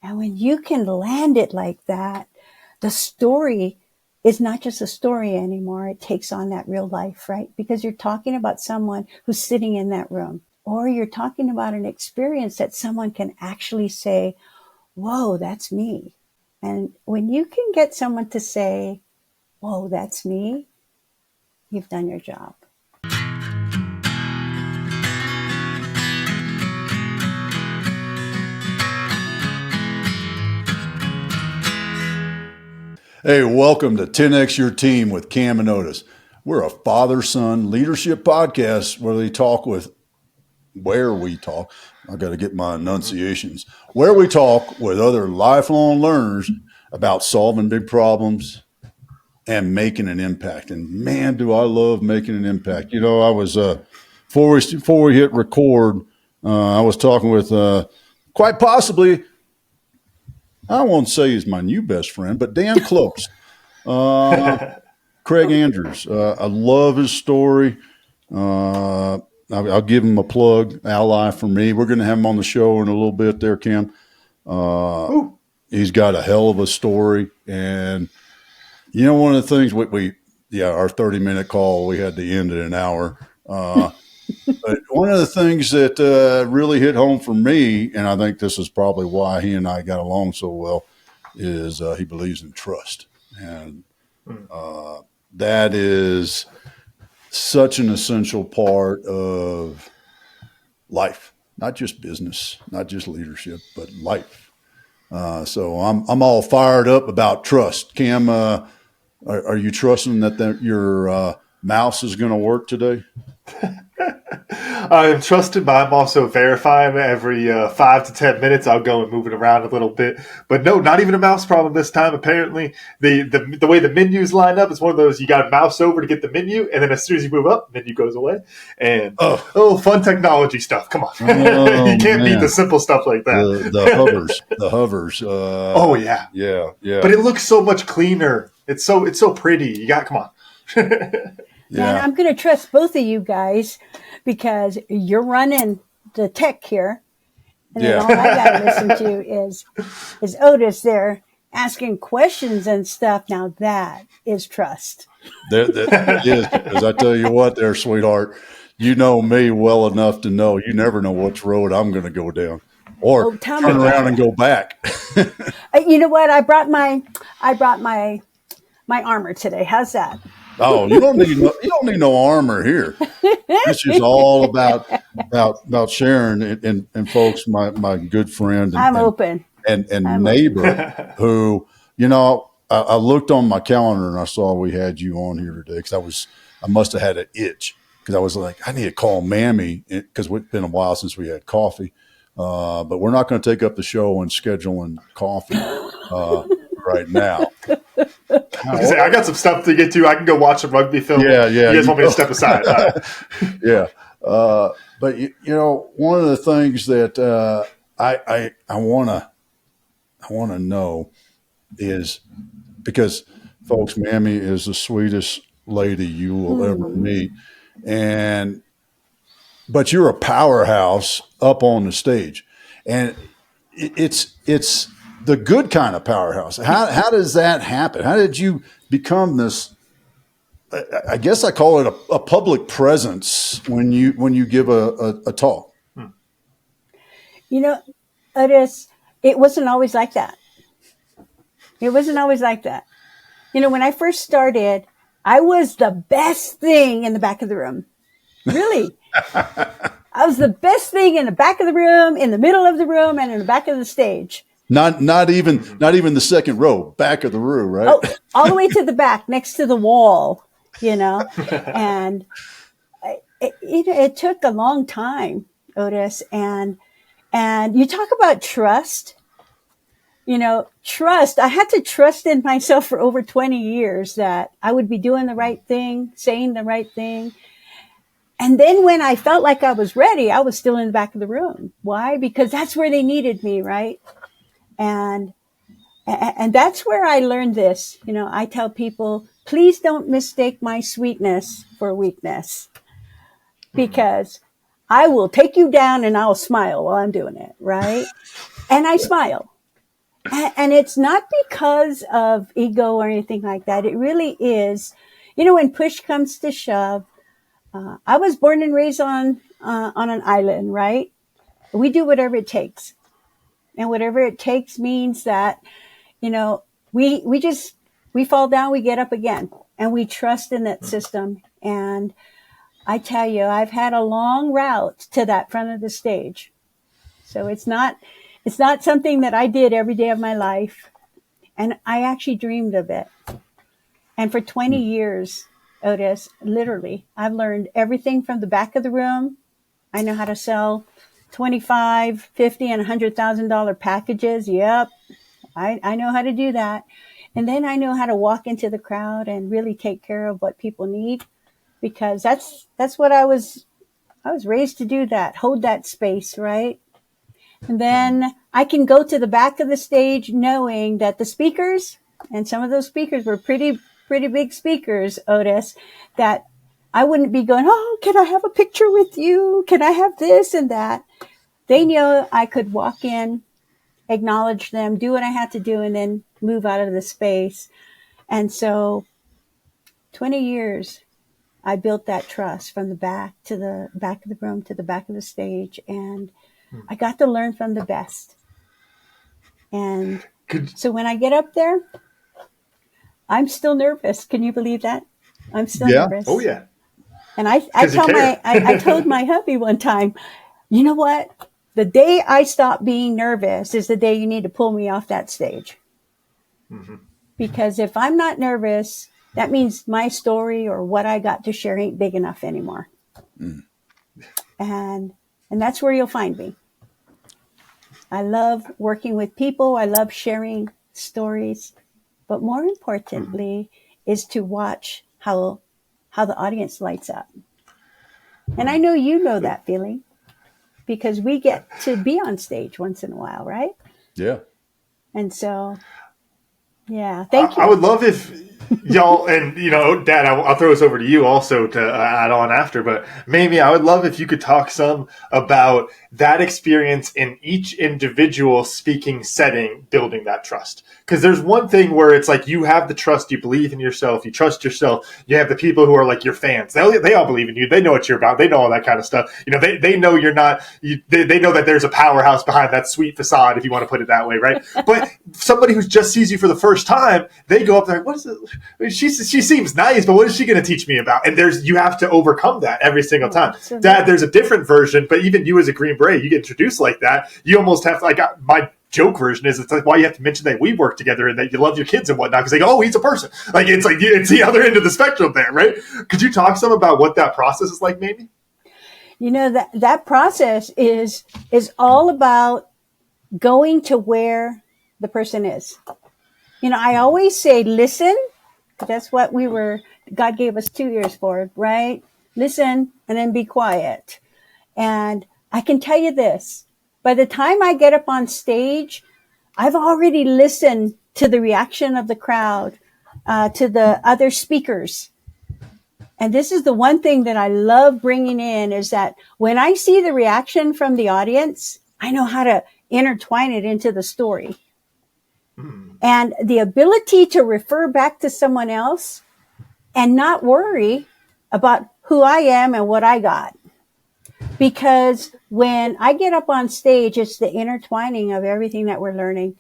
And when you can land it like that, the story is not just a story anymore. It takes on that real life, right? Because you're talking about someone who's sitting in that room, or you're talking about an experience that someone can actually say, whoa, that's me. And when you can get someone to say, whoa, that's me, you've done your job. Hey, welcome to 10X Your Team with Cam and Otis. We're a father-son leadership podcast where we talk. I got to get my enunciations. Where we talk with other lifelong learners about solving big problems and making an impact. And man, do I love making an impact. You know, I was, before we hit record, I was talking with quite possibly, I won't say he's my new best friend, but Dan Close, Craig Andrews. I love his story. I'll give him a plug, ally for me. We're going to have him on the show in a little bit there, Cam. He's got a hell of a story. And, you know, one of the things our 30-minute call, we had to end at an hour. But one of the things that really hit home for me, and I think this is probably why he and I got along so well, is he believes in trust. And that is such an essential part of life, not just business, not just leadership, but life. So I'm all fired up about trust. Cam, are you trusting that your mouse is going to work today? I'm trusted, but I'm also verifying every 5 to 10 minutes. I'll go and move it around a little bit. But no, not even a mouse problem this time. Apparently, the way the menus line up, it's one of those, you got to mouse over to get the menu, and then as soon as you move up, menu goes away. And fun technology stuff. Come on. You can't beat the simple stuff like that. The hovers. Yeah. But it looks so much cleaner. It's so pretty. Come on. Yeah. And I'm going to trust both of you guys because you're running the tech here. And then all I got to listen to is Otis there asking questions and stuff. Now that is trust. That is, because I tell you what there, sweetheart, you know me well enough to know you never know which road I'm going to go down or turn around and go back. You know what? I brought my armor today. How's that? Oh, you don't need no armor here. This is all about Sharon and folks, my good friend and neighbor who, you know, I looked on my calendar and I saw we had you on here today because I must have had an itch because I was like, I need to call Mamie because it's been a while since we had coffee. But we're not going to take up the show and scheduling coffee right now. I got some stuff to get to. I can go watch some rugby film. Yeah. You guys want me to step aside? Yeah. But you know, one of the things that I want to know is because, folks, Mamie is the sweetest lady you will ever meet, but you're a powerhouse up on the stage, and it's the good kind of powerhouse. How does that happen? How did you become this? I guess I call it a public presence when you give a talk. You know, Otis, it wasn't always like that. It wasn't always like that. You know, when I first started, I was the best thing in the back of the room. Really. I was the best thing in the back of the room, in the middle of the room, and in the back of the stage. Not even the second row, back of the room, right? Oh, all the way to the back, next to the wall, you know. And it took a long time, Otis. And you talk about trust. You know, trust. I had to trust in myself for over 20 years that I would be doing the right thing, saying the right thing. And then when I felt like I was ready, I was still in the back of the room. Why? Because that's where they needed me, right? And that's where I learned this. You know, I tell people, please don't mistake my sweetness for weakness, because I will take you down and I'll smile while I'm doing it, right? And I smile. And it's not because of ego or anything like that. It really is, when push comes to shove. I was born and raised on an island, right? We do whatever it takes, and whatever it takes means that we fall down, we get up again, and we trust in that system. And I tell you, I've had a long route to that front of the stage. So it's not something that I did every day of my life. And I actually dreamed of it. And for 20 years, Otis, literally, I've learned everything from the back of the room. I know how to sell 25, 50, and $100,000 packages. Yep. I know how to do that. And then I know how to walk into the crowd and really take care of what people need, because that's what I was raised to do, that hold that space, right? And then I can go to the back of the stage knowing that the speakers, and some of those speakers were pretty big speakers, Otis, that I wouldn't be going, oh, can I have a picture with you? Can I have this and that? They knew I could walk in, acknowledge them, do what I had to do, and then move out of the space. And so 20 years, I built that trust from the back to the back of the room to the back of the stage. And I got to learn from the best. And so when I get up there, I'm still nervous. Can you believe that? I'm still nervous. Oh, yeah. And I told my hubby one time, you know what? The day I stop being nervous is the day you need to pull me off that stage. Mm-hmm. Because if I'm not nervous, that means my story or what I got to share ain't big enough anymore. Mm. And that's where you'll find me. I love working with people. I love sharing stories. But more importantly is to watch how the audience lights up. And I know you know that feeling, because we get to be on stage once in a while, right? Yeah. And so, yeah, thank you. I would love if y'all, and Dad, I'll throw this over to you also to add on after, but Mamie, I would love if you could talk some about that experience in each individual speaking setting, building that trust. Because there's one thing where it's like you have the trust, you believe in yourself, you trust yourself. You have the people who are like your fans. They all believe in you. They know what you're about. They know all that kind of stuff. They know you're not. They know that there's a powerhouse behind that sweet facade, if you want to put it that way, right? But somebody who just sees you for the first time, they go up there. What is it? She seems nice, but what is she going to teach me about? And you have to overcome that every single time. Dad, there's a different version, but even you as a Green Beret, you get introduced like that. You almost have to, my joke version is it's like why you have to mention that we work together and that you love your kids and whatnot, because they go, oh, he's a person. It's the other end of the spectrum there, right? Could you talk some about what that process is like, maybe? That process is all about going to where the person is. I always say, listen. That's what God gave us 2 ears for, right? Listen and then be quiet. And I can tell you this, by the time I get up on stage, I've already listened to the reaction of the crowd, to the other speakers. And this is the one thing that I love bringing in, is that when I see the reaction from the audience, I know how to intertwine it into the story. And the ability to refer back to someone else and not worry about who I am and what I got. Because when I get up on stage, it's the intertwining of everything that we're learning.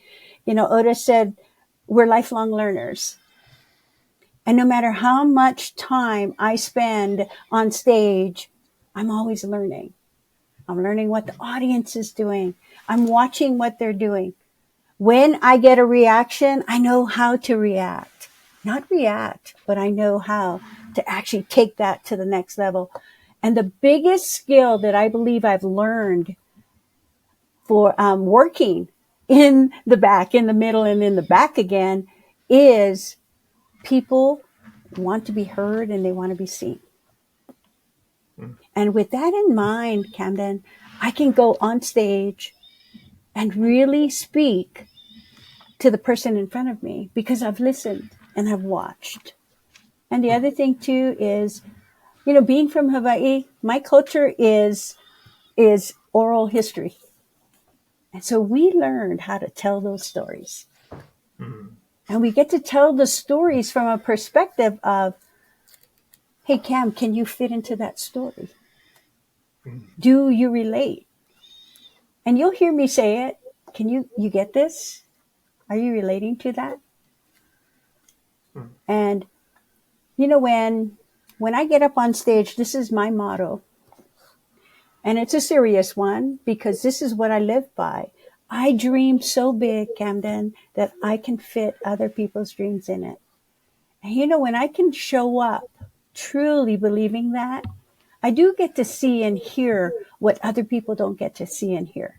Otis said, we're lifelong learners. And no matter how much time I spend on stage, I'm always learning. I'm learning what the audience is doing. I'm watching what they're doing. When I get a reaction, I know how to react. Not react, but I know how to actually take that to the next level. And the biggest skill that I believe I've learned for working in the back, in the middle, and in the back again is people want to be heard and they want to be seen. And with that in mind, Camden, I can go on stage and really speak to the person in front of me because I've listened and I've watched. And the other thing too is, being from Hawaii, my culture is oral history. And so we learned how to tell those stories. And we get to tell the stories from a perspective of, hey, Cam, can you fit into that story? Do you relate? And you'll hear me say it. Can you get this? Are you relating to that? And, when I get up on stage, this is my motto. And it's a serious one because this is what I live by. I dream so big, Camden, that I can fit other people's dreams in it. And when I can show up truly believing that, I do get to see and hear what other people don't get to see and hear.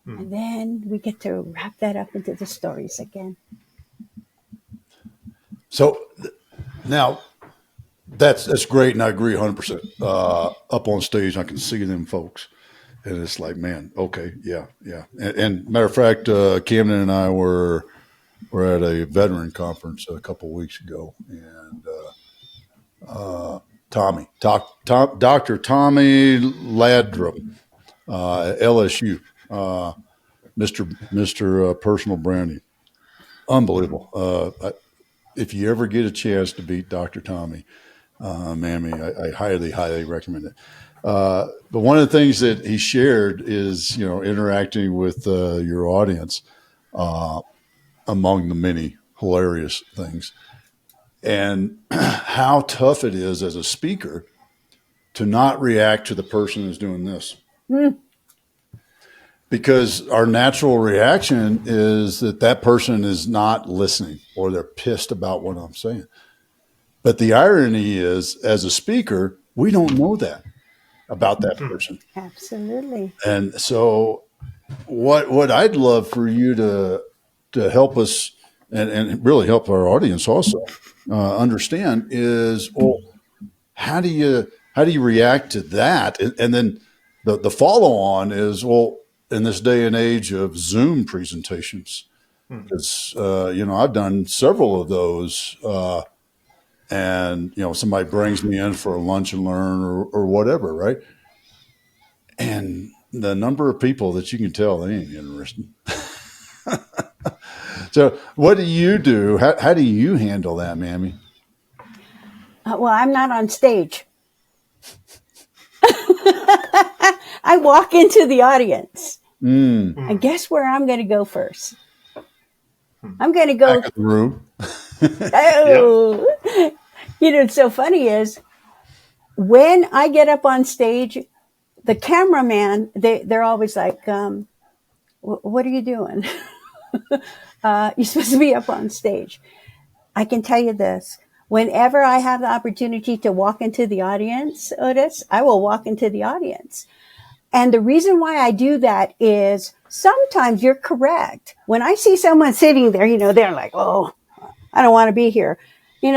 And then we get to wrap that up into the stories again. So now that's great. And I agree 100%. Up on stage, I can see them folks. And it's like, man, okay, yeah. And matter of fact, Camden and I were at a veteran conference a couple of weeks ago, and Dr. Tommy Ladrum, LSU, Mr. Personal Branding, unbelievable. If you ever get a chance to meet Dr. Tommy, Mamie, I highly, highly recommend it. But one of the things that he shared is, interacting with your audience, among the many hilarious things, and how tough it is as a speaker to not react to the person who's doing this. Because our natural reaction is that person is not listening or they're pissed about what I'm saying. But the irony is, as a speaker, we don't know that about that person. Absolutely. And so what I'd love for you to help us and really help our audience also understand is, well, how do you react to that? And then the follow on is, well, in this day and age of Zoom presentations, because I've done several of those, and somebody brings me in for a lunch and learn or whatever, right? And the number of people that you can tell they ain't interested. So what do you do? How do you handle that, Mamie? Well, I'm not on stage. I walk into the audience. And guess where I'm going to go first? I'm going to go. Back of the room. Oh, what's so funny is when I get up on stage, the cameraman, they're always like, what are you doing? You're supposed to be up on stage. I can tell you this. Whenever I have the opportunity to walk into the audience, Otis, I will walk into the audience. And the reason why I do that is sometimes you're correct. When I see someone sitting there, they're like, oh, I don't want to be here.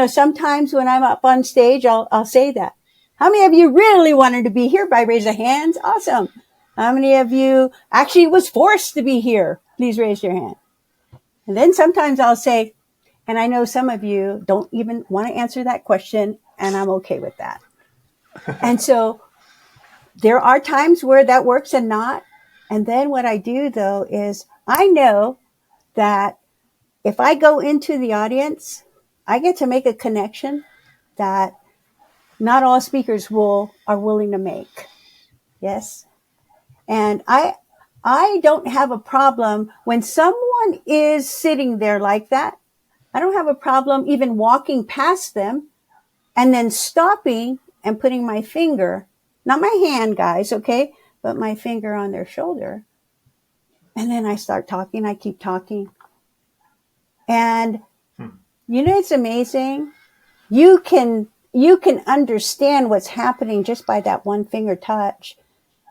Sometimes when I'm up on stage, I'll say that. How many of you really wanted to be here? By raise of hands? Awesome. How many of you actually was forced to be here? Please raise your hand. And then sometimes I'll say, and I know some of you don't even want to answer that question, and I'm okay with that. And so there are times where that works and not. And then what I do, though, is I know that if I go into the audience, I get to make a connection that not all speakers are willing to make. Yes. And I don't have a problem when someone is sitting there like that. I don't have a problem even walking past them and then stopping and putting my finger, not my hand, guys, okay, but my finger on their shoulder. And then I start talking. I keep talking. And, it's amazing. You can understand what's happening just by that one finger touch.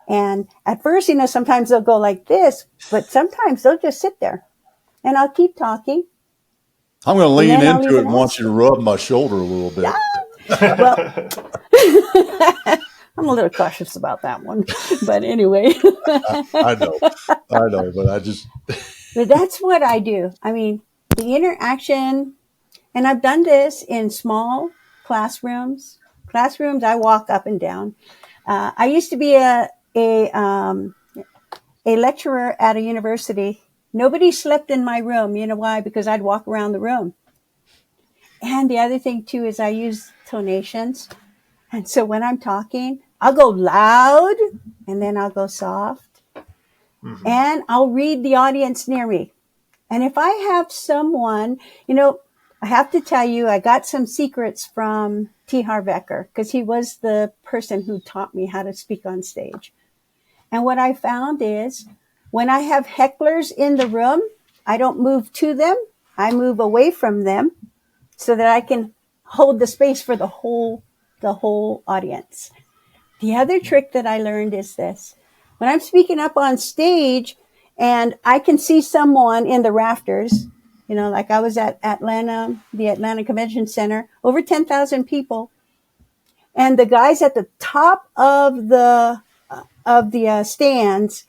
And at first, sometimes they'll go like this, but sometimes they'll just sit there and I'll keep talking. I'm going to lean into it and want you to rub my shoulder a little bit. Well, I'm a little cautious about that one, but anyway. I know, but But that's what I do. I mean, the interaction, and I've done this in small classrooms. I walk up and down. I used to be a lecturer at a university. Nobody slept in my room. You know why? Because I'd walk around the room. And the other thing too is I use tonations. And so when I'm talking, I'll go loud and then I'll go soft. Mm-hmm. And I'll read the audience near me. And if I have someone, I have to tell you, I got some secrets from T. Harv Eker because he was the person who taught me how to speak on stage. And what I found is when I have hecklers in the room, I don't move to them. I move away from them so that I can hold the space for the whole audience. The other trick that I learned is this. When I'm speaking up on stage and I can see someone in the rafters, like I was at the Atlanta Convention Center, over 10,000 people. And the guys at the top of the stands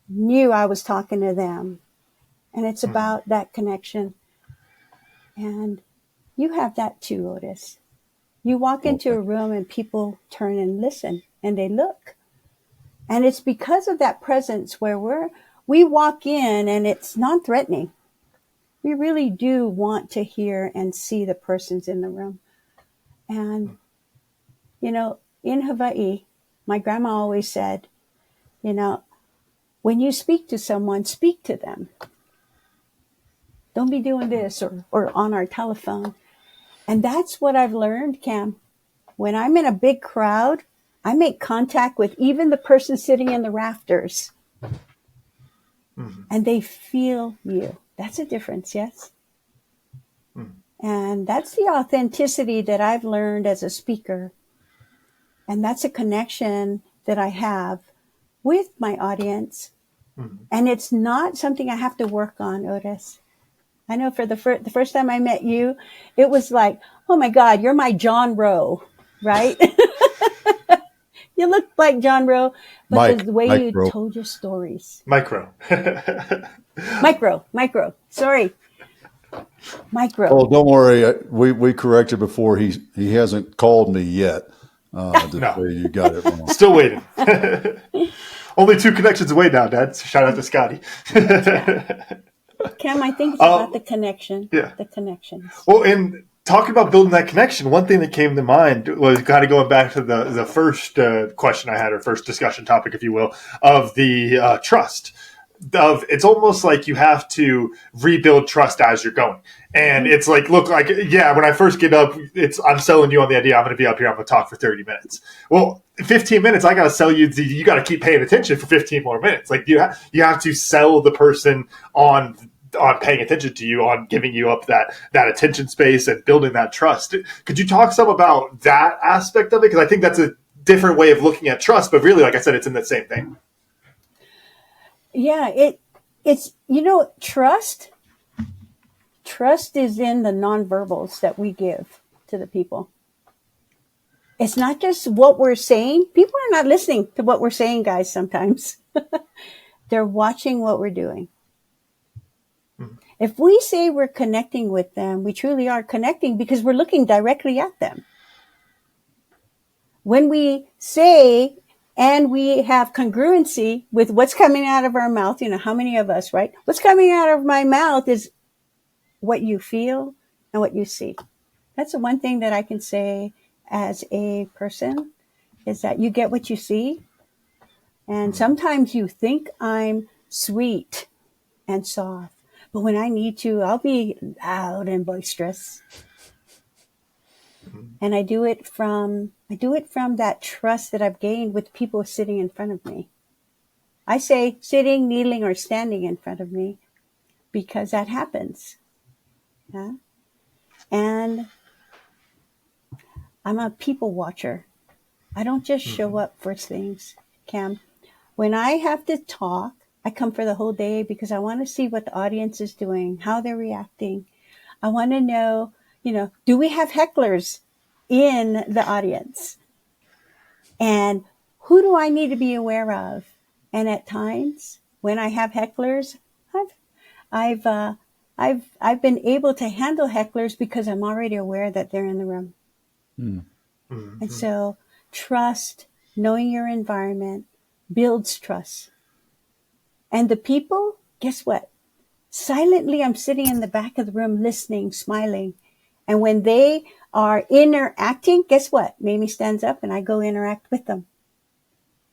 knew I was talking to them. And it's about that connection. And you have that too, Otis. You walk into a room and people turn and listen and they look. And it's because of that presence where we walk in and it's non-threatening. We really do want to hear and see the persons in the room. And, in Hawaii, my grandma always said, when you speak to someone, speak to them. Don't be doing this or on our telephone. And that's what I've learned, Cam. When I'm in a big crowd, I make contact with even the person sitting in the rafters. Mm-hmm. And they feel you. That's a difference, yes? Mm-hmm. And that's the authenticity that I've learned as a speaker. And that's a connection that I have with my audience. Mm-hmm. And it's not something I have to work on, Otis. I know for the first time I met you, it was like, oh my God, you're my John Rowe, right? You look like John Rowe, but the way you told your stories. Micro. Sorry. Micro. Oh, don't worry. We corrected before. He hasn't called me yet. No. You got it wrong. Still waiting. Only 2 connections away now, Dad. Shout out to Scotty. Cam, I think it's about the connection. Yeah. The connections. Well, and talking about building that connection, one thing that came to mind was kind of going back to the first question I had, or first discussion topic, if you will, of the trust. It's almost like you have to rebuild trust as you're going. And it's like, look, like, yeah, when I first get up, I'm selling you on the idea I'm going to be up here, I'm going to talk for 30 minutes. Well, 15 minutes, I got to sell you, you got to keep paying attention for 15 more minutes. Like you have to sell the person on paying attention to you, on giving you up that attention space and building that trust. Could you talk some about that aspect of it? Because I think that's a different way of looking at trust, but really, like I said, it's in the same thing. Yeah, it's trust. Trust is in the nonverbals that we give to the people. It's not just what we're saying. People are not listening to what we're saying, guys, sometimes. They're watching what we're doing. Mm-hmm. If we say we're connecting with them, we truly are connecting because we're looking directly at them. When we say and we have congruency with what's coming out of our mouth, how many of us, right? What's coming out of my mouth is what you feel and what you see. That's the one thing that I can say as a person is that you get what you see. And sometimes you think I'm sweet and soft, but when I need to, I'll be loud and boisterous. And I do it from that trust that I've gained with people sitting in front of me. I say sitting, kneeling, or standing in front of me because that happens. Yeah? And I'm a people watcher. I don't just show up for things, Cam. When I have to talk, I come for the whole day because I want to see what the audience is doing, how they're reacting. I want to know, do we have hecklers in the audience? And who do I need to be aware of? And at times when I have hecklers, I've been able to handle hecklers because I'm already aware that they're in the room. Mm-hmm. And so trust, knowing your environment builds trust. And the people, guess what? Silently, I'm sitting in the back of the room listening, smiling. And when they are interacting, guess what? Mamie stands up and I go interact with them.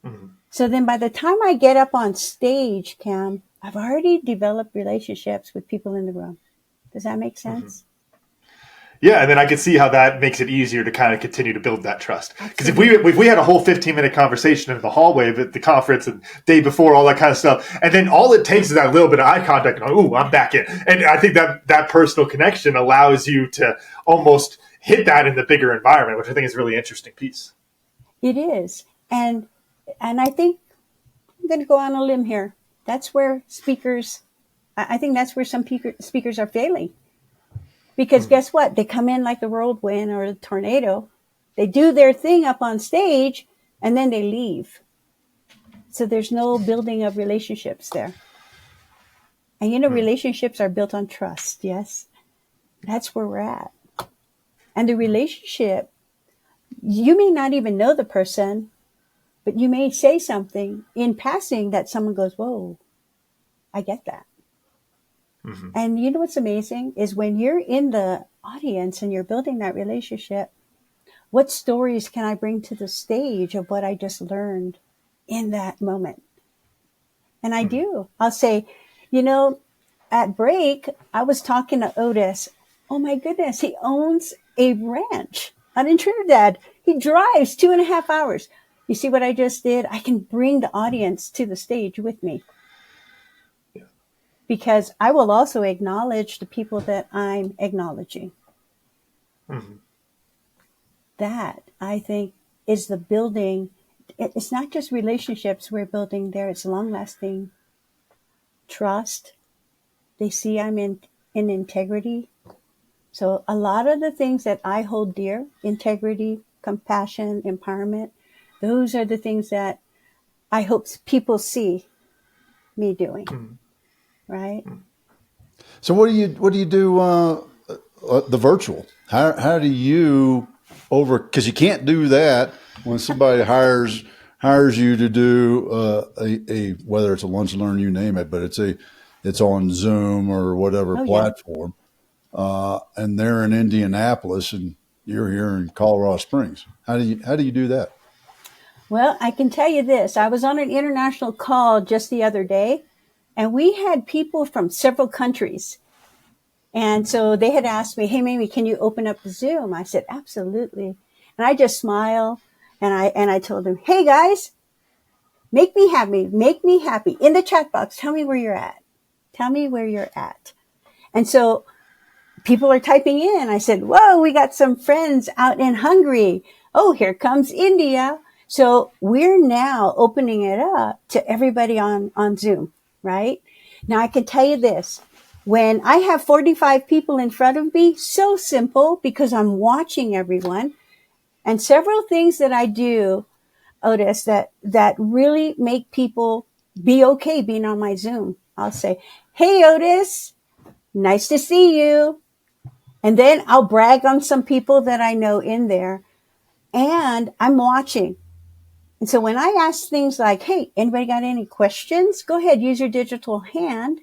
Mm-hmm. So then by the time I get up on stage, Cam, I've already developed relationships with people in the room. Does that make sense? Mm-hmm. Yeah, and then I can see how that makes it easier to kind of continue to build that trust. Because if we had a whole 15-minute conversation in the hallway at the conference and day before, all that kind of stuff, and then all it takes is that little bit of eye contact, and ooh, I'm back in. And I think that personal connection allows you to almost hit that in the bigger environment, which I think is a really interesting piece. It is. And I think I'm going to go on a limb here. That's where I think that's where some speakers are failing. Because guess what? They come in like the whirlwind or the tornado. They do their thing up on stage and then they leave. So there's no building of relationships there. And relationships are built on trust. Yes. That's where we're at. And the relationship, you may not even know the person, but you may say something in passing that someone goes, whoa, I get that. Mm-hmm. And you know what's amazing is when you're in the audience and you're building that relationship, what stories can I bring to the stage of what I just learned in that moment? And I do. I'll say, at break, I was talking to Otis. Oh my goodness, he owns a ranch out in Trinidad. He drives 2.5 hours. You see what I just did? I can bring the audience to the stage with me. Because I will also acknowledge the people that I'm acknowledging. Mm-hmm. That, I think, is the building. It's not just relationships we're building there. It's long-lasting trust. They see I'm in integrity. So a lot of the things that I hold dear, integrity, compassion, empowerment, those are the things that I hope people see me doing. Mm-hmm. Right. So what do you do the virtual? How do you because you can't do that when somebody hires you to do a whether it's a lunch and learn, you name it, but it's on Zoom or whatever platform. Yeah. And they're in Indianapolis and you're here in Colorado Springs. How do you do that? Well, I can tell you this. I was on an international call just the other day. And we had people from several countries. And so they had asked me, hey, Mamie, can you open up Zoom? I said, absolutely. And I just smiled and I told them, hey, guys, make me happy. In the chat box, tell me where you're at. And so people are typing in. I said, whoa, we got some friends out in Hungary. Oh, here comes India. So we're now opening it up to everybody on Zoom. Right? Now, I can tell you this. When I have 45 people in front of me, so simple because I'm watching everyone. And several things that I do, Otis, that really make people be okay being on my Zoom. I'll say, hey, Otis, nice to see you. And then I'll brag on some people that I know in there. And I'm watching. And so when I ask things like, hey, anybody got any questions? Go ahead, use your digital hand.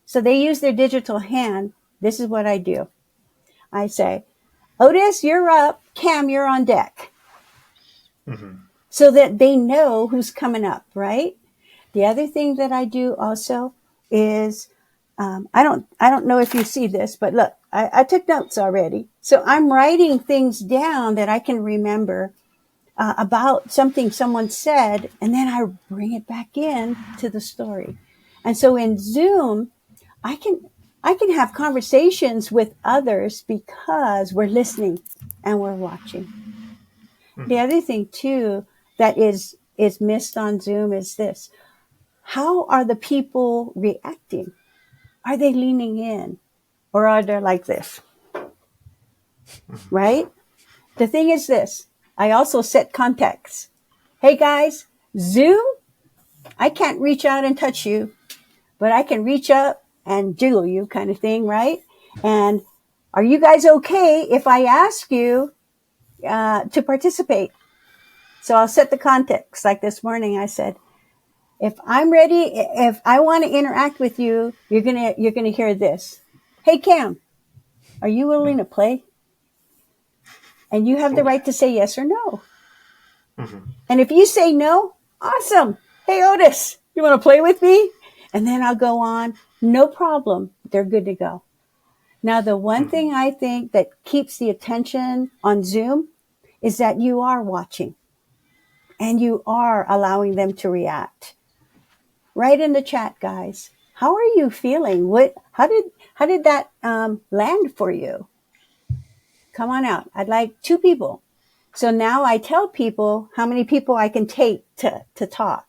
So they use their digital hand. This is what I do. I say, Otis, you're up. Cam, you're on deck. Mm-hmm. So that they know who's coming up, right? The other thing that I do also is, I don't know if you see this, but look, I took notes already. So I'm writing things down that I can remember about something someone said, and then I bring it back in to the story. And so in Zoom, I can have conversations with others because we're listening and we're watching. Mm-hmm. The other thing too that is missed on Zoom is this. How are the people reacting? Are they leaning in or are they like this? Mm-hmm. Right? The thing is this. I also set context. Hey guys, Zoom, I can't reach out and touch you, but I can reach up and jiggle you kind of thing, right? And are you guys okay if I ask you to participate? So I'll set the context. Like this morning I said, If I'm ready, if I want to interact with you, you're gonna hear this. Hey, Cam, are you willing to play? And you have the right to say yes or no. And if you say no, awesome. Hey, Otis, you want to play with me? And then I'll go on. No problem. They're good to go. Now, the one thing I think that keeps the attention on Zoom is that you are watching and you are allowing them to react. Right in the chat, guys. How are you feeling? How did that land for you? Come on out. I'd like 2 people. So now I tell people how many people I can take to talk.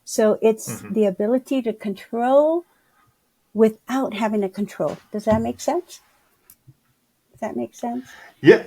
So it's the ability to control without having to control. Does that make sense? Does that make sense? Yeah.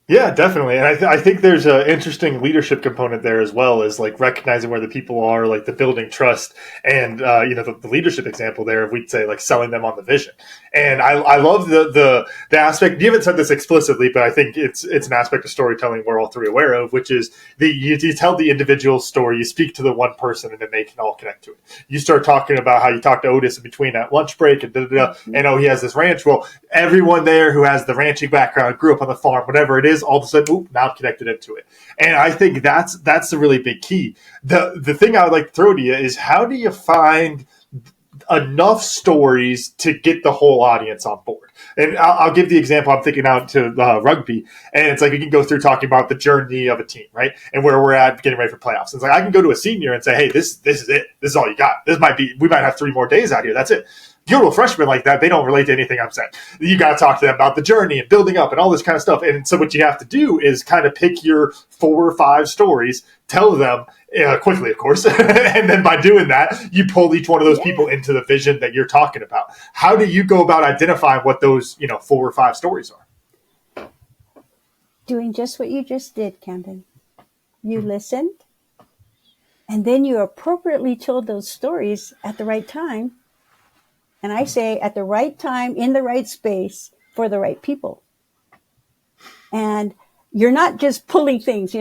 Yeah, definitely. And I think there's an interesting leadership component there as well, as like recognizing where the people are, like the building trust and, the leadership example there, we'd say like selling them on the vision. And I love the aspect, you haven't said this explicitly, but I think it's an aspect of storytelling we're all 3 aware of, which is you tell the individual story, you speak to the one person and then they can all connect to it. You start talking about how you talk to Otis in between that lunch break and and he has this ranch. Well, everyone there who has the ranching background, grew up on the farm, whatever it is, all of a sudden, now I'm connected into it. And I think that's the really big key. The thing I would like to throw to you is, how do you find enough stories to get the whole audience on board? And I'll give the example. I'm thinking out to rugby, and it's like we can go through talking about the journey of a team, right? And where we're at getting ready for playoffs. It's like I can go to a senior and say, hey, this is it. This is all you got. We might have 3 more days out here. That's it. You go to a freshman like that, they don't relate to anything I'm saying. You got to talk to them about the journey and building up and all this kind of stuff. And so what you have to do is kind of pick your 4 or 5 stories, tell them quickly, of course. And then by doing that, you pull each one of those people into the vision that you're talking about. How do you go about identifying what those 4 or 5 stories are? Doing just what you just did, Camden. You listened, and then you appropriately told those stories at the right time. And I say at the right time, in the right space, for the right people. And you're not just pulling things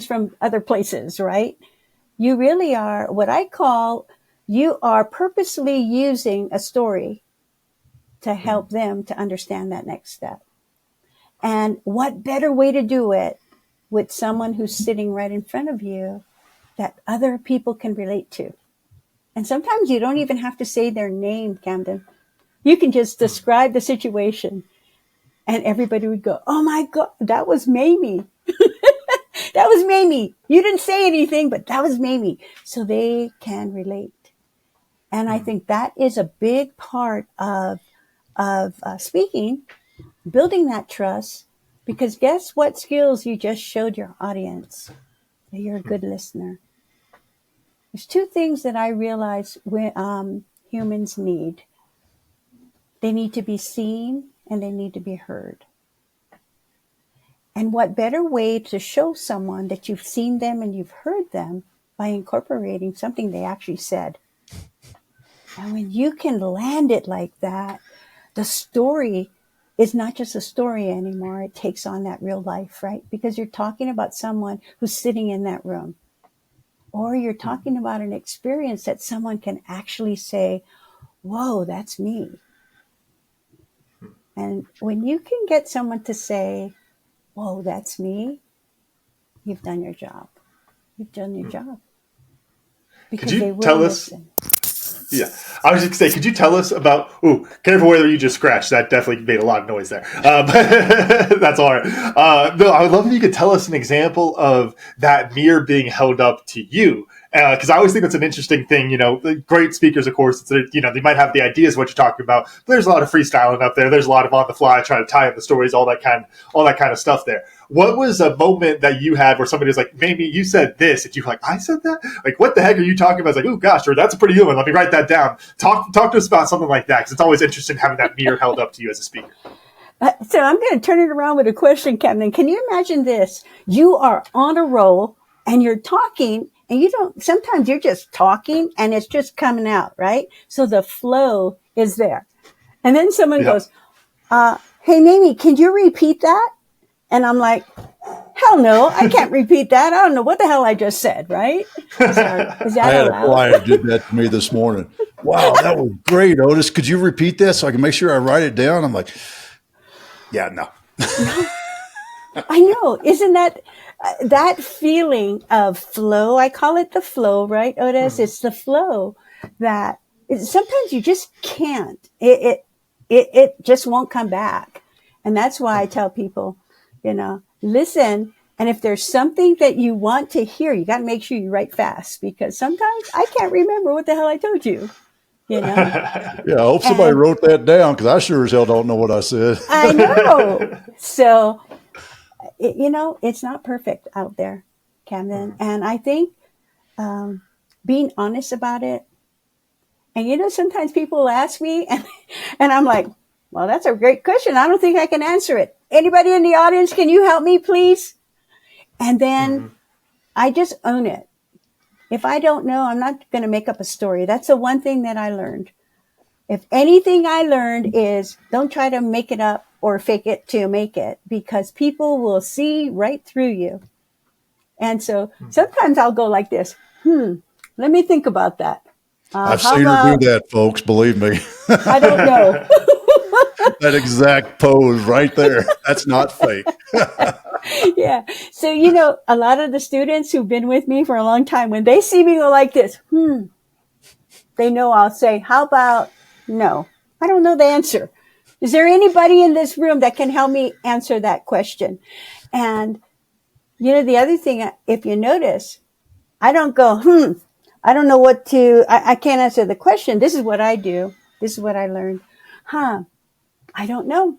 from other places, right? You really are what I call, you are purposely using a story to help them to understand that next step. And what better way to do it with someone who's sitting right in front of you that other people can relate to? And sometimes you don't even have to say their name, Camden. You can just describe the situation and everybody would go, oh my God, that was Mamie. That was Mamie. You didn't say anything, but that was Mamie. So they can relate. And I think that is a big part of speaking, building that trust, because guess what skills you just showed your audience? That you're a good listener. There's 2 things that I realize humans need. They need to be seen and they need to be heard. And what better way to show someone that you've seen them and you've heard them by incorporating something they actually said. And when you can land it like that, the story is not just a story anymore. It takes on that real life, right? Because you're talking about someone who's sitting in that room. Or you're talking about an experience that someone can actually say, whoa, that's me. And when you can get someone to say, whoa, that's me, you've done your job. You've done your job. Because Could you they will tell us? listen. Yeah, I was just going to say, could you tell us about, careful whether you just scratched, that definitely made a lot of noise there. But that's all right. No, I would love if you could tell us an example of that mirror being held up to you. Because I always think that's an interesting thing. The great speakers, of course, they might have the ideas of what you're talking about, but there's a lot of freestyling up there. There's a lot of on the fly, trying to tie in the stories, all that kind of stuff there. What was a moment that you had where somebody was like, maybe you said this, and you're like, I said that? Like, what the heck are you talking about? It's like, oh gosh, or that's a pretty good one. Let me write that down. Talk to us about something like that, because it's always interesting having that mirror held up to you as a speaker. So I'm going to turn it around with a question, Camden. Can you imagine this? You are on a roll and you're talking, and sometimes you're just talking and it's just coming out, right? So the flow is there. And then someone goes, hey, Mamie, can you repeat that? And I'm like, hell no, I can't repeat that. I don't know what the hell I just said, right? So, is I that had a allowed? client did that to me this morning. Wow, that was great, Otis. Could you repeat that so I can make sure I write it down? I'm like, yeah, no. I know. Isn't that feeling of flow? I call it the flow, right, Otis? It's the flow that sometimes you just can't. It just won't come back. And that's why I tell people, listen. And if there's something that you want to hear, you got to make sure you write fast, because sometimes I can't remember what the hell I told you. Yeah, I hope somebody wrote that down, because I sure as hell don't know what I said. I know. So, it's not perfect out there, Camden. And I think being honest about it. And, sometimes people will ask me and I'm like, well, that's a great question. I don't think I can answer it. Anybody in the audience, can you help me, please? And then I just own it. If I don't know, I'm not going to make up a story. That's the one thing that I learned. If anything I learned is don't try to make it up or fake it to make it, because people will see right through you. And so sometimes I'll go like this. Let me think about that. I've seen her do that, folks. Believe me. I don't know. That exact pose right there. That's not fake. Yeah. So, a lot of the students who've been with me for a long time, when they see me go like this, they know I'll say, how about no? I don't know the answer. Is there anybody in this room that can help me answer that question? And, the other thing, if you notice, I don't go, I don't know what I can't answer the question. This is what I do. This is what I learned. I don't know.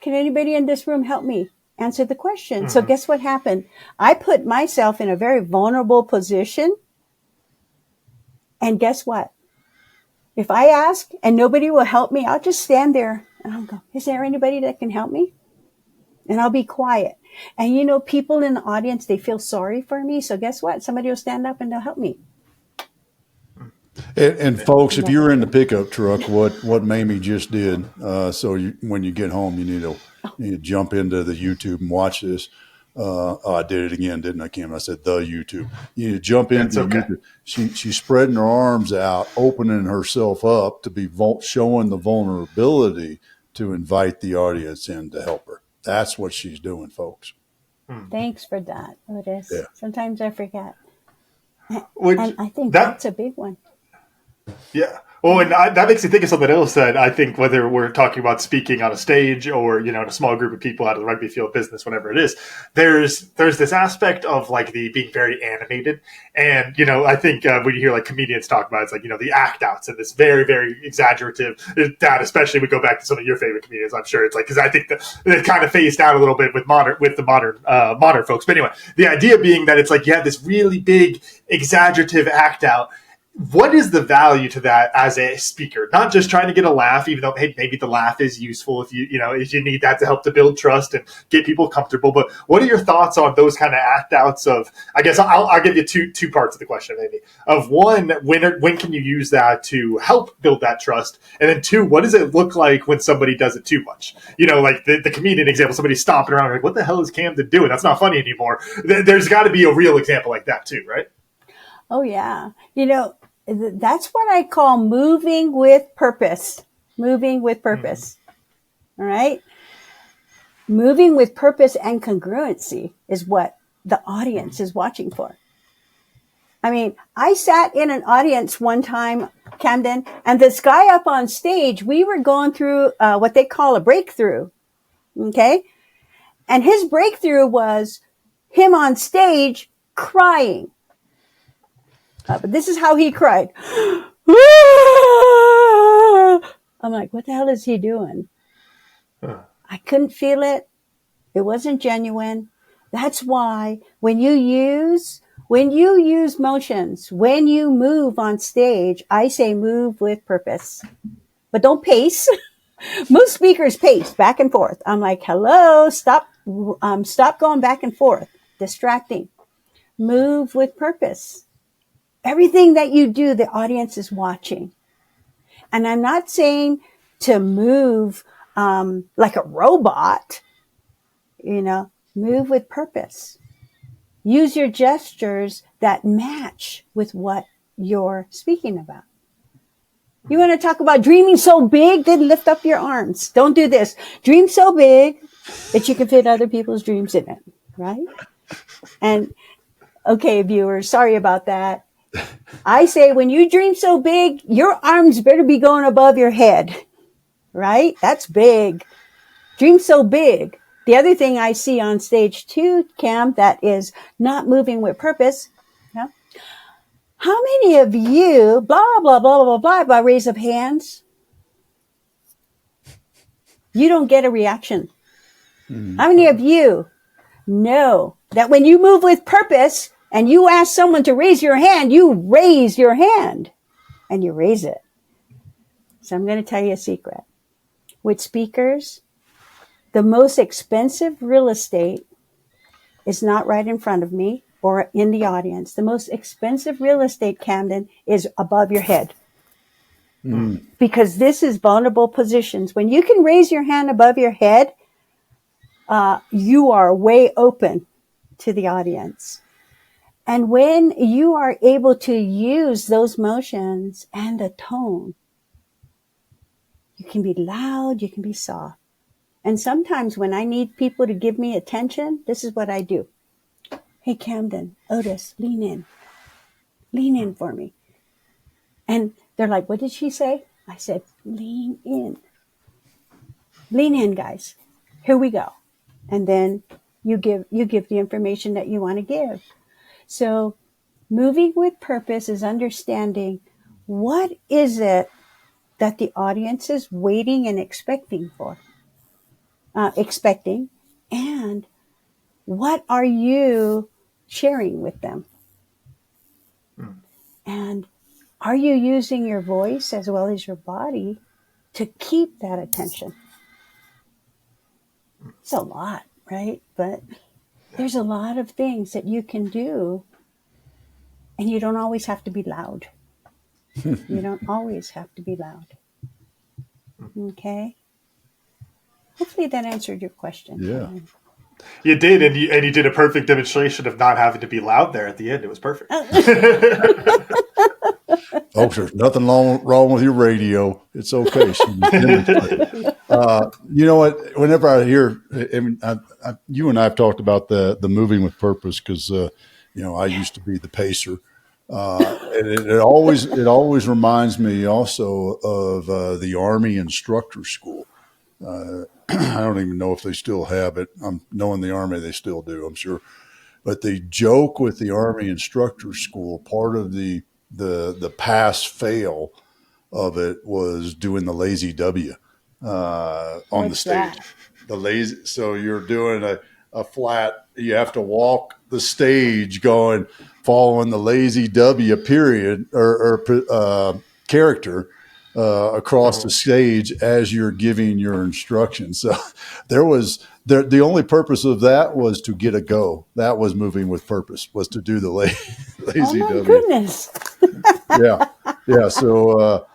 Can anybody in this room help me answer the question? So guess what happened? I put myself in a very vulnerable position. And guess what? If I ask and nobody will help me, I'll just stand there and I'll go, is there anybody that can help me? And I'll be quiet. And people in the audience, they feel sorry for me. So guess what? Somebody will stand up and they'll help me. And folks, if you're in the pickup truck, what Mamie just did, when you get home, you need to jump into the YouTube and watch this. I did it again, didn't I, Kim? I said the YouTube. You need to jump into YouTube. She's spreading her arms out, opening herself up to be showing the vulnerability to invite the audience in to help her. That's what she's doing, folks. Thanks for that, Otis. Yeah. Sometimes I forget. And I think that's a big one. Yeah. Well, and that makes me think of something else that I think, whether we're talking about speaking on a stage or, in a small group of people out of the rugby field business, whatever it is, there's this aspect of like the being very animated. And, I think when you hear like comedians talk about it, it's like, the act outs and this very, very exaggerative, that especially would go back to some of your favorite comedians, I'm sure. It's like, because I think that it kind of phased out a little bit with the modern folks. But anyway, the idea being that it's like you have this really big exaggerative act out. What is the value to that as a speaker? Not just trying to get a laugh, even though, hey, maybe the laugh is useful if if you need that to help to build trust and get people comfortable. But what are your thoughts on those kind of act outs of, I guess I'll give you two parts of the question, maybe. Of one, when can you use that to help build that trust? And then two, what does it look like when somebody does it too much? Like the comedian example, somebody stomping around like, what the hell is Camden doing? That's not funny anymore. There's got to be a real example like that too, right? Oh, yeah. That's what I call moving with purpose. Moving with purpose. All right. Moving with purpose and congruency is what the audience is watching for. I mean, I sat in an audience one time, Camden, and this guy up on stage, we were going through what they call a breakthrough. Okay. And his breakthrough was him on stage crying. But this is how he cried. I'm like, what the hell is he doing? I couldn't feel it. It wasn't genuine. That's why when you use motions, when you move on stage, I say move with purpose. But don't pace. Most speakers pace back and forth. I'm like, hello, stop going back and forth. Distracting. Move with purpose. Everything that you do, the audience is watching. And I'm not saying to move like a robot, Move with purpose. Use your gestures that match with what you're speaking about. You want to talk about dreaming so big, then lift up your arms. Don't do this. Dream so big that you can fit other people's dreams in it, right? And okay, viewers, sorry about that. I say when you dream so big, your arms better be going above your head, right? That's big. Dream so big. The other thing I see on stage too, Cam, that is not moving with purpose. Yeah. How many of you, blah, blah, blah, blah, blah, blah, raise up hands? You don't get a reaction. How many of you know that when you move with purpose and you ask someone to raise your hand, you raise your hand and you raise it? So I'm going to tell you a secret. With speakers, the most expensive real estate is not right in front of me or in the audience. The most expensive real estate, Camden, is above your head. Because this is vulnerable positions. When you can raise your hand above your head, you are way open to the audience. And when you are able to use those motions and the tone, you can be loud, you can be soft. And sometimes when I need people to give me attention, this is what I do. Hey, Camden, Otis, lean in. Lean in for me. And they're like, what did she say? I said, lean in. Lean in, guys. Here we go. And then you give the information that you want to give. So moving with purpose is understanding what is it that the audience is waiting and expecting for. And what are you sharing with them? And are you using your voice as well as your body to keep that attention? It's a lot, right? But there's a lot of things that you can do, and you don't always have to be loud. You don't always have to be loud. Okay? Hopefully that answered your question. Yeah. You did, and you did a perfect demonstration of not having to be loud there at the end. It was perfect. Folks, there's nothing wrong with your radio. It's okay. You know what? Whenever I hear, you and I have talked about the moving with purpose because, I used to be the pacer. And it always reminds me also of the Army Instructor School. I don't even know if they still have it. I'm knowing the Army, they still do, I'm sure. But the joke with the Army Instructor School, part of the pass fail of it was doing the lazy W on the stage. That? The lazy. So you're doing a flat. You have to walk the stage following the lazy W period or character across the stage as you're giving your instructions. So the only purpose of that was to get a go. That was moving with purpose, was to do the lazy Oh my W. goodness. Yeah. So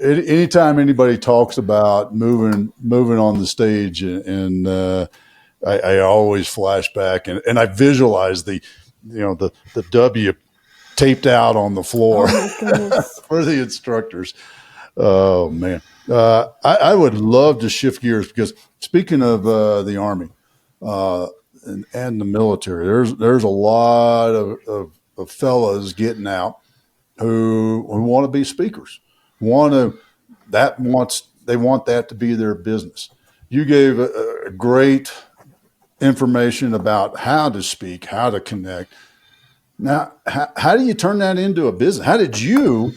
anytime anybody talks about moving on the stage, and I always flash back and I visualize the W taped out on the floor for the instructors. Oh man. I would love to shift gears because speaking of the Army and the military, there's a lot of fellas getting out who want to be speakers, they want that to be their business. You gave a great information about how to speak, how to connect. Now, how do you turn that into a business? How did you,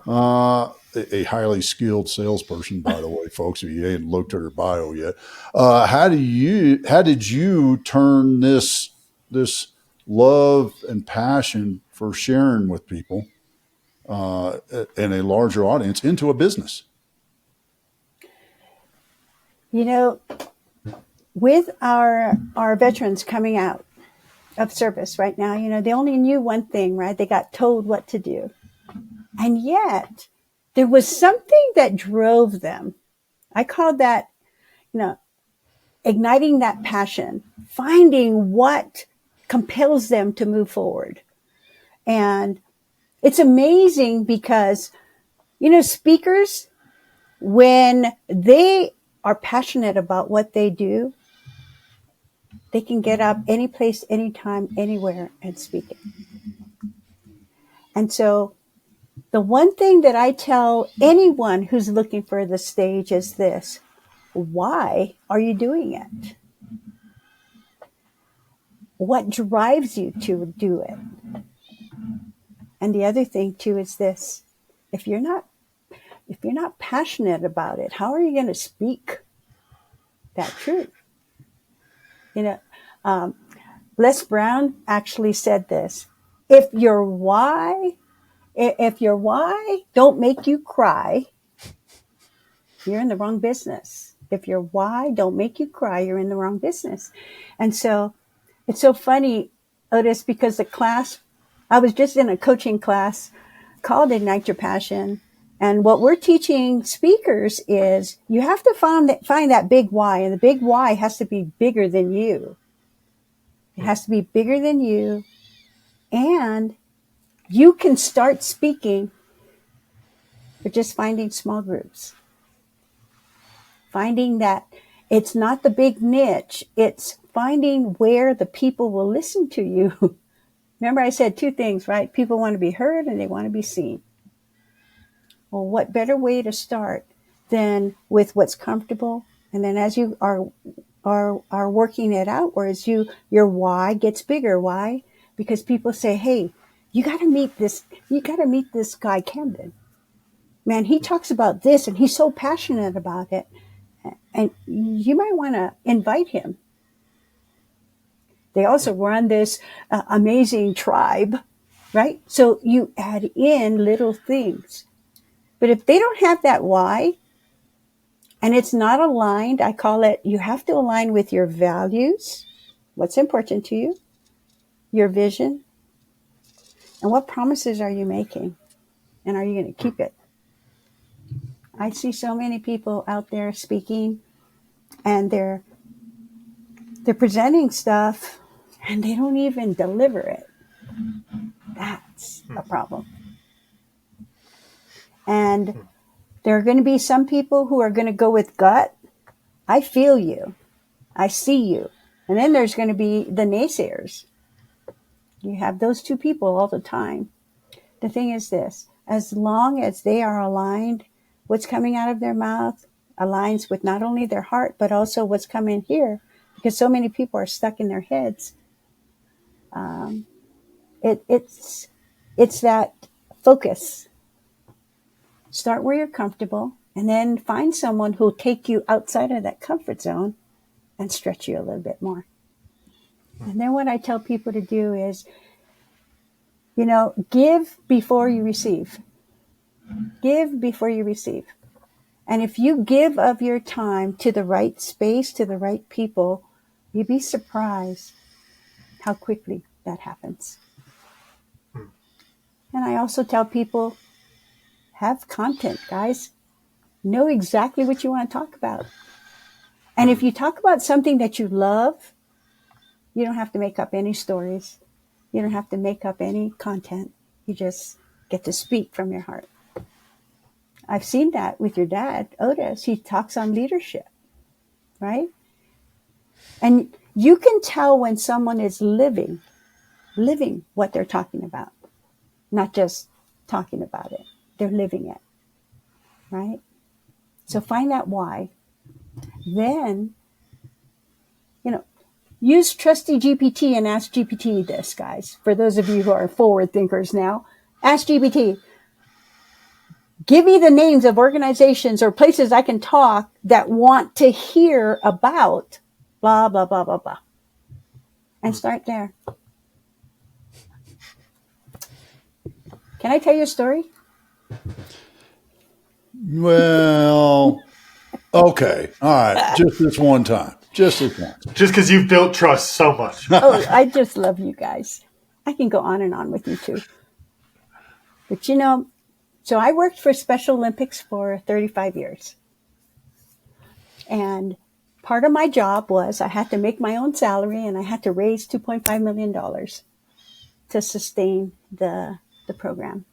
a highly skilled salesperson, by the way, folks, if you haven't looked at her bio yet, how did you turn this love and passion for sharing with people and a larger audience into a business? With our veterans coming out of service right now, they only knew one thing, right? They got told what to do. And yet there was something that drove them. I call that, igniting that passion, finding what compels them to move forward. And it's amazing because, speakers, when they are passionate about what they do, they can get up any place, anytime, anywhere and speak it. And so the one thing that I tell anyone who's looking for the stage is this: why are you doing it? What drives you to do it? And the other thing too is this: if you're not passionate about it, how are you going to speak that truth? Les Brown actually said this: if your why don't make you cry, you're in the wrong business. If your why don't make you cry, you're in the wrong business. And so it's so funny, Otis, because I was just in a coaching class called Ignite Your Passion. And what we're teaching speakers is you have to find that big why. And the big why has to be bigger than you. It has to be bigger than you. And you can start speaking for just finding small groups. Finding that it's not the big niche. It's finding where the people will listen to you. Remember I said two things, right? People want to be heard and they want to be seen. Well, what better way to start than with what's comfortable? And then as you are working it outwards, your why gets bigger. Why? Because people say, hey, you got to meet this guy, Camden. Man, he talks about this and he's so passionate about it. And you might want to invite him. They also run this amazing tribe, right? So you add in little things. But if they don't have that why, and it's not aligned, I call it, you have to align with your values, what's important to you, your vision, and what promises are you making, and are you going to keep it? I see so many people out there speaking, and they're presenting stuff, and they don't even deliver it. That's a problem. And there are going to be some people who are going to go with gut. I feel you. I see you. And then there's going to be the naysayers. You have those two people all the time. The thing is this: as long as they are aligned, what's coming out of their mouth aligns with not only their heart, but also what's coming here, because so many people are stuck in their heads. It's that focus. Start where you're comfortable, and then find someone who'll take you outside of that comfort zone and stretch you a little bit more. And then what I tell people to do is, give before you receive. Give before you receive. And if you give of your time to the right space, to the right people, you'd be surprised how quickly that happens. And I also tell people, have content, guys. Know exactly what you want to talk about. And if you talk about something that you love, you don't have to make up any stories. You don't have to make up any content. You just get to speak from your heart. I've seen that with your dad, Otis. He talks on leadership, right? And you can tell when someone is living what they're talking about, not just talking about it. They're living it, right? So find that why. Then, use Trusty GPT and ask GPT this, guys. For those of you who are forward thinkers now, ask GPT. Give me the names of organizations or places I can talk that want to hear about blah, blah, blah, blah, blah. And start there. Can I tell you a story? Well, okay. All right. Just this one time. Just this once. Just because you've built trust so much. Oh, I just love you guys. I can go on and on with you too. But so I worked for Special Olympics for 35 years. And part of my job was I had to make my own salary, and I had to raise $2.5 million to sustain the program.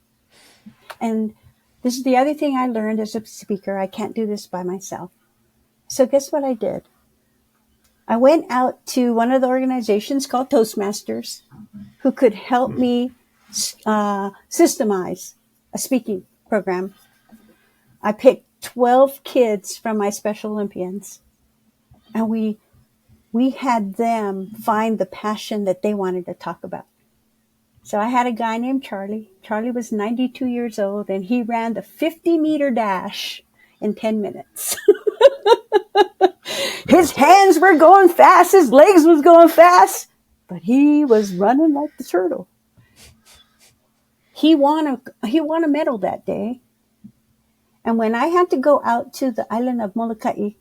And this is the other thing I learned as a speaker. I can't do this by myself. So guess what I did? I went out to one of the organizations called Toastmasters, who could help me systemize a speaking program. I picked 12 kids from my Special Olympians, and we had them find the passion that they wanted to talk about. So I had a guy named Charlie. Charlie was 92 years old, and he ran the 50-meter dash in 10 minutes. His hands were going fast, his legs was going fast, but he was running like the turtle. He won a medal that day. And when I had to go out to the island of Molokai,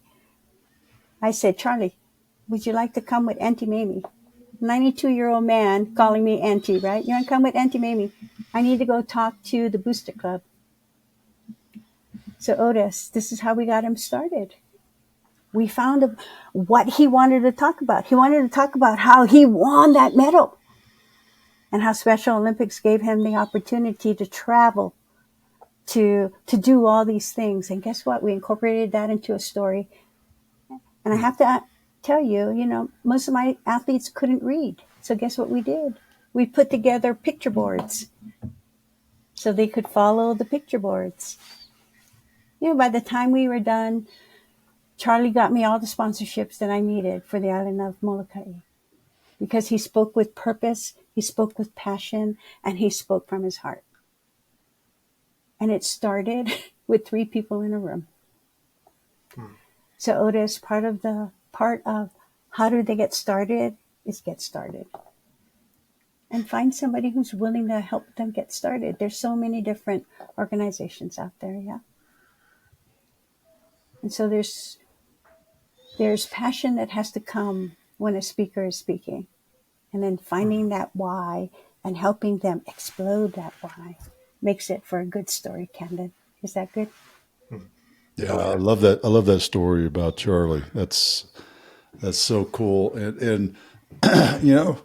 I said, Charlie, would you like to come with Auntie Mamie? 92-year-old man calling me Auntie, right? You want to come with Auntie Mamie? I need to go talk to the Booster Club. So Otis, this is how we got him started. We found what he wanted to talk about. He wanted to talk about how he won that medal and how Special Olympics gave him the opportunity to travel, to do all these things. And guess what? We incorporated that into a story. And I have to tell you, most of my athletes couldn't read. So guess what we did? We put together picture boards so they could follow the picture boards. By the time we were done, Charlie got me all the sponsorships that I needed for the island of Molokai, because he spoke with purpose, he spoke with passion, and he spoke from his heart. And it started with 3 people in a room. So Otis, part of how do they get started is get started. And find somebody who's willing to help them get started. There's so many different organizations out there, yeah. And so there's passion that has to come when a speaker is speaking. And then finding that why and helping them explode that why makes it for a good story, Camden. Is that good? Yeah, I love that. I love that story about Charlie. That's so cool. And whoa,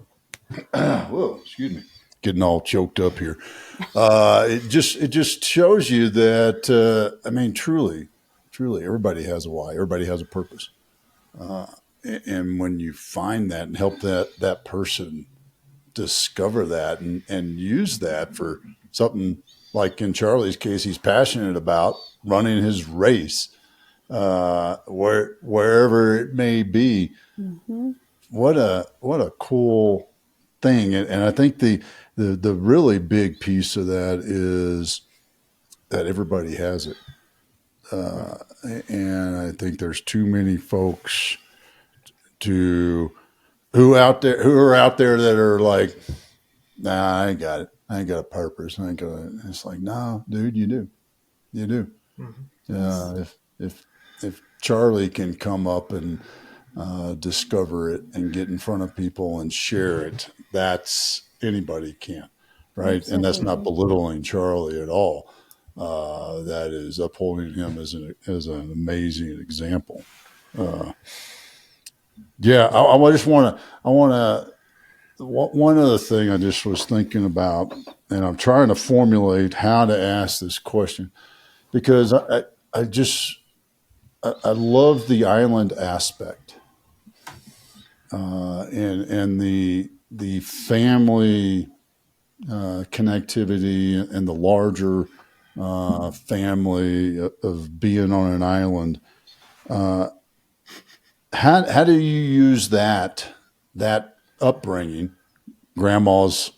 excuse me, getting all choked up here. It just shows you that, truly, everybody has a why. Everybody has a purpose. And when you find that and help that person discover that and use that for something like in Charlie's case, he's passionate about running his race, wherever it may be. Mm-hmm. What a cool thing. And I think the really big piece of that is that everybody has it. And I think there's too many folks who are out there that are like, nah, I ain't got it. I ain't got a purpose. I ain't got it. It's like, no, dude, you do. Mm-hmm. If Charlie can come up and discover it and get in front of people and share it, that's anybody can, right? Absolutely. And that's not belittling Charlie at all. That is upholding him as an amazing example. I just want to. One other thing I just was thinking about, and I'm trying to formulate how to ask this question, because I love the island aspect, and the family connectivity and the larger family of being on an island. How do you use that upbringing, grandma's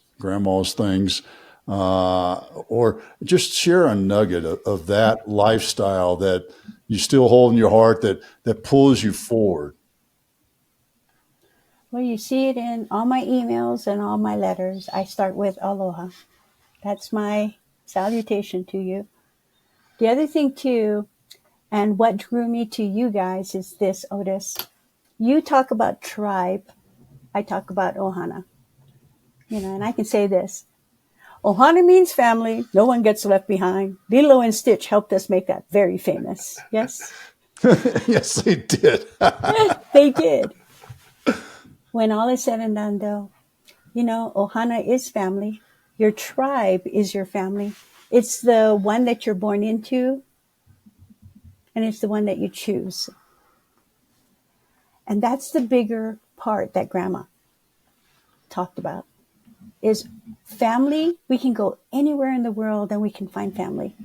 things, or just share a nugget of that lifestyle that you still hold in your heart that pulls you forward? Well, you see it in all my emails and all my letters. I start with aloha. That's my salutation to you. The other thing too, and what drew me to you guys, is this, Otis. You talk about tribe. I talk about ohana. And I can say this. Ohana means family. No one gets left behind. Lilo and Stitch helped us make that very famous. Yes? Yes, they did. They did. When all is said and done, though, Ohana is family. Your tribe is your family. It's the one that you're born into, and it's the one that you choose. And that's the bigger part that Grandma talked about is family. We can go anywhere in the world and we can find family.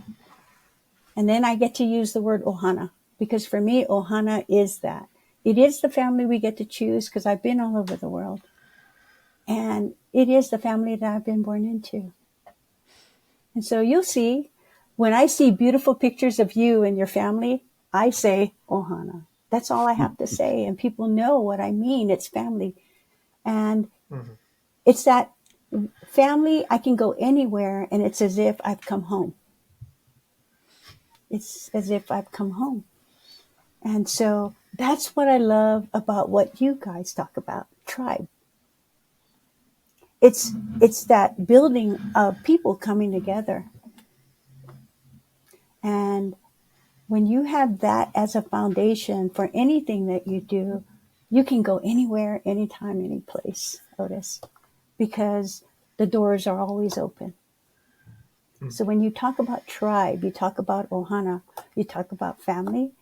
And then I get to use the word Ohana because for me, Ohana is that. It is the family we get to choose because I've been all over the world. And it is the family that I've been born into. And so you'll see, when I see beautiful pictures of you and your family, I say Ohana. That's all I have to say. And people know what I mean. It's family. And it's that family, I can go anywhere and it's as if I've come home. It's as if I've come home. And so that's what I love about what you guys talk about, tribe. It's that building of people coming together. And when you have that as a foundation for anything that you do, you can go anywhere, anytime, any place, Otis, because the doors are always open. So when you talk about tribe, you talk about Ohana, you talk about family,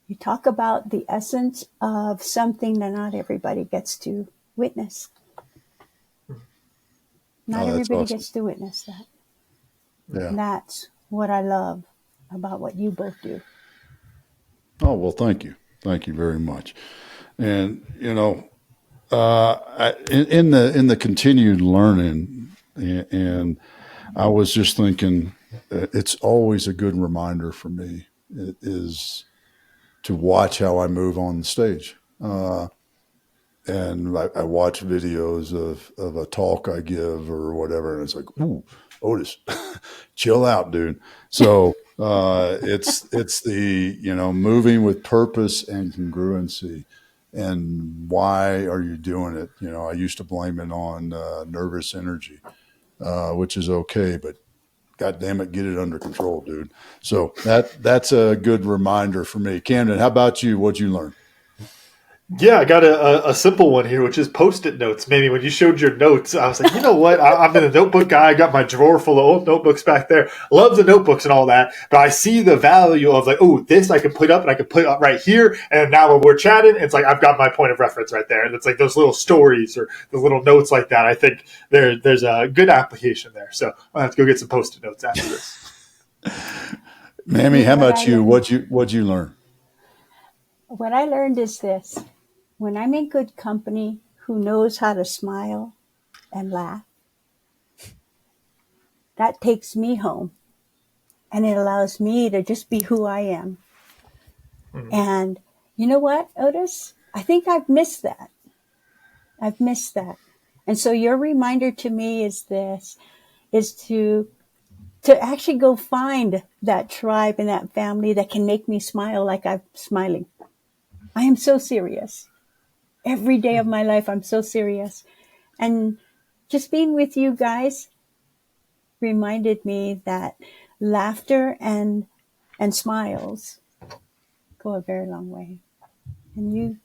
you talk about the essence of something that not everybody gets to witness. Not everybody awesome. gets to witness that. Yeah. And that's what I love about what you both do. Oh, well, thank you. Thank you very much. And, in the continued learning, and I was just thinking, it's always a good reminder for me. It is to watch how I move on the stage. And I watch videos of a talk I give or whatever, and it's like, ooh, Otis, chill out, dude. So it's the moving with purpose and congruency, and why are you doing it? I used to blame it on nervous energy, which is okay, but God damn it, get it under control, dude. So that's a good reminder for me. Camden, how about you? What'd you learn? Yeah, I got a simple one here, which is Post-it notes. Maybe when you showed your notes, I was like, you know what? I'm in a notebook guy. I got my drawer full of old notebooks back there. Love the notebooks and all that. But I see the value of like, oh, this I can put up and I can put up right here. And now when we're chatting, it's like I've got my point of reference right there. And it's like those little stories or the little notes like that. I think there's a good application there. So I'll have to go get some Post-it notes after this. Mamie, how about you? What'd you learn? What I learned is this. When I'm in good company who knows how to smile and laugh, that takes me home. And it allows me to just be who I am. Mm-hmm. And you know what, Otis? I think I've missed that. And so your reminder to me is this, is to actually go find that tribe and that family that can make me smile like I'm smiling. I am so serious. Every day of my life, I'm so serious. And just being with you guys reminded me that laughter and smiles go a very long way. And you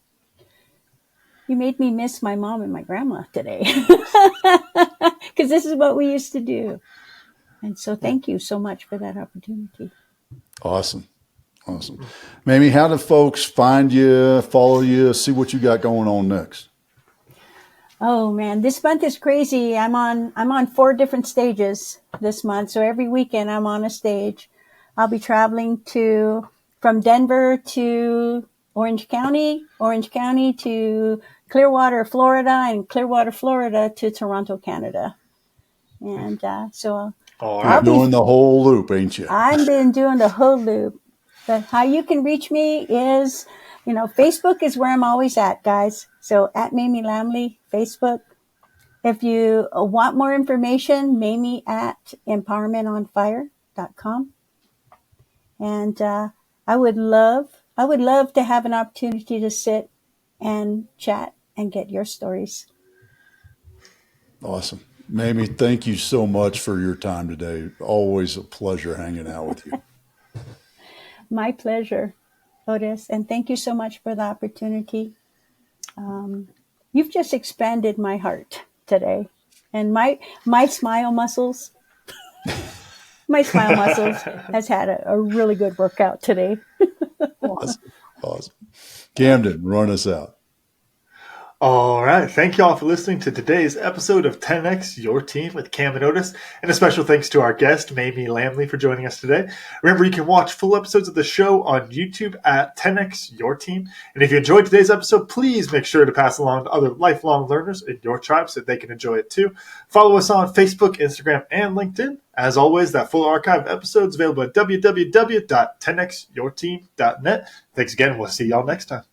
made me miss my mom and my grandma today. Because this is what we used to do. And so thank you so much for that opportunity. Awesome. Mamie, how do folks find you, follow you, see what you got going on next? Oh man, this month is crazy. I'm on 4 different stages this month. So every weekend I'm on a stage. I'll be traveling from Denver to Orange County to Clearwater, Florida, and Clearwater, Florida to Toronto, Canada. And so I'll be doing the whole loop, ain't you? I've been doing the whole loop. But how you can reach me is, Facebook is where I'm always at, guys. So at Mamie Lamley, Facebook. If you want more information, Mamie at empowermentonfire.com. And I would love to have an opportunity to sit and chat and get your stories. Awesome. Mamie, thank you so much for your time today. Always a pleasure hanging out with you. My pleasure, Otis. And thank you so much for the opportunity. You've just expanded my heart today. And my smile muscles, my smile muscles has had a really good workout today. Awesome. Awesome. Camden, run us out. All right. Thank you all for listening to today's episode of 10X Your Team with Cam and Otis. And a special thanks to our guest, Mamie Lamley, for joining us today. Remember, you can watch full episodes of the show on YouTube at 10X Your Team. And if you enjoyed today's episode, please make sure to pass along to other lifelong learners in your tribe so they can enjoy it too. Follow us on Facebook, Instagram, and LinkedIn. As always, that full archive of episodes available at www.10xyourteam.net. Thanks again. We'll see y'all next time.